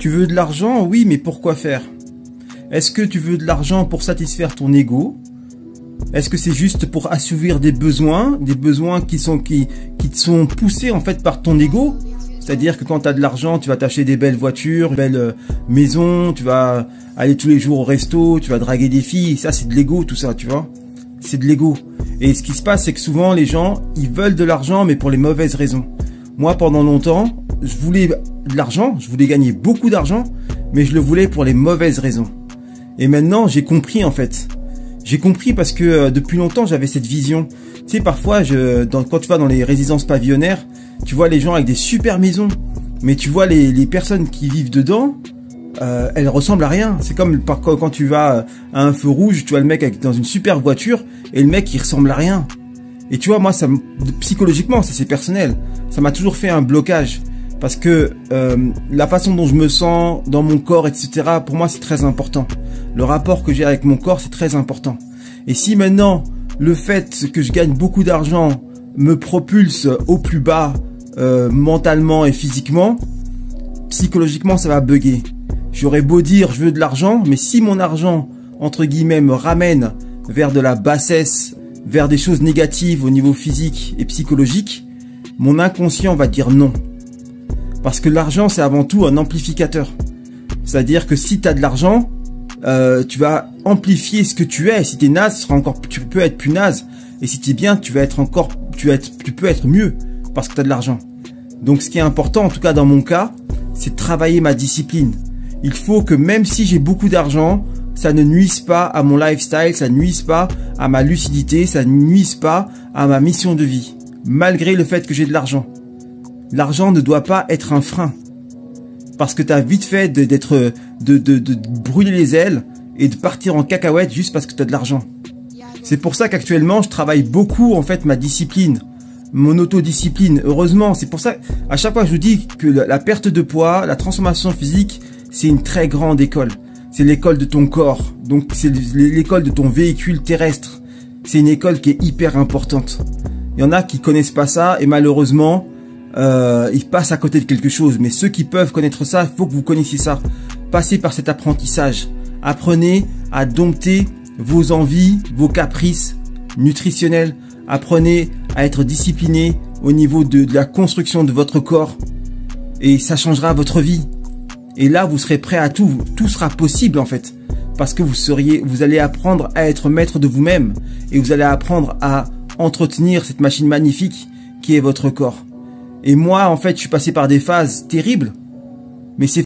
Tu veux de l'argent? Oui, mais pourquoi faire? Est-ce que tu veux de l'argent pour satisfaire ton ego? Est-ce que c'est juste pour assouvir des besoins qui te sont poussés en fait par ton ego? C'est-à-dire que quand tu as de l'argent, tu vas t'acheter des belles voitures, des belles maisons, tu vas aller tous les jours au resto, tu vas draguer des filles. Ça, c'est de l'ego, tout ça, tu vois. C'est de l'ego. Et ce qui se passe, c'est que souvent, les gens, ils veulent de l'argent, mais pour les mauvaises raisons. Moi, pendant longtemps, je voulais de l'argent, je voulais gagner beaucoup d'argent, mais je le voulais pour les mauvaises raisons. Et maintenant, j'ai compris, en fait. J'ai compris parce que depuis longtemps, j'avais cette vision. Tu sais, parfois, quand tu vas dans les résidences pavillonnaires, tu vois les gens avec des super maisons, mais tu vois les personnes qui vivent dedans, elles ressemblent à rien. C'est comme quand tu vas à un feu rouge, tu vois le mec dans une super voiture, et le mec il ressemble à rien. Et tu vois, moi, psychologiquement, ça c'est personnel, ça m'a toujours fait un blocage. Parce que la façon dont je me sens dans mon corps, etc., pour moi c'est très important. Le rapport que j'ai avec mon corps, c'est très important. Et si maintenant, le fait que je gagne beaucoup d'argent me propulse au plus bas mentalement et physiquement, psychologiquement ça va bugger. J'aurais beau dire je veux de l'argent, mais si mon argent, entre guillemets, me ramène vers de la bassesse, vers des choses négatives au niveau physique et psychologique, mon inconscient va dire non. Parce que l'argent, c'est avant tout un amplificateur. C'est-à-dire que si tu as de l'argent, tu vas amplifier ce que tu es. Si tu es naze, tu peux être plus naze. Et si tu es bien, tu peux être mieux parce que tu as de l'argent. Donc ce qui est important, en tout cas dans mon cas, c'est de travailler ma discipline. Il faut que même si j'ai beaucoup d'argent, ça ne nuise pas à mon lifestyle, ça ne nuise pas à ma lucidité, ça ne nuise pas à ma mission de vie. Malgré le fait que j'ai de l'argent. L'argent ne doit pas être un frein. Parce que tu as vite fait de brûler les ailes et de partir en cacahuète juste parce que tu as de l'argent. C'est pour ça qu'actuellement, je travaille beaucoup en fait ma discipline, mon autodiscipline. Heureusement, c'est pour ça à chaque fois je vous dis que la perte de poids, la transformation physique, c'est une très grande école. C'est l'école de ton corps. Donc c'est l'école de ton véhicule terrestre. C'est une école qui est hyper importante. Il y en a qui connaissent pas ça et malheureusement, ils passent à côté de quelque chose. Mais ceux qui peuvent connaître ça, il faut que vous connaissiez ça. Passez par cet apprentissage. Apprenez à dompter vos envies, vos caprices nutritionnels. Apprenez à être discipliné au niveau de la construction de votre corps. Et ça changera votre vie. Et là, vous serez prêt à tout. Tout sera possible en fait. Parce que vous allez apprendre à être maître de vous-même. Et vous allez apprendre à entretenir cette machine magnifique qui est votre corps. Et moi, en fait, je suis passé par des phases terribles. Mais c'est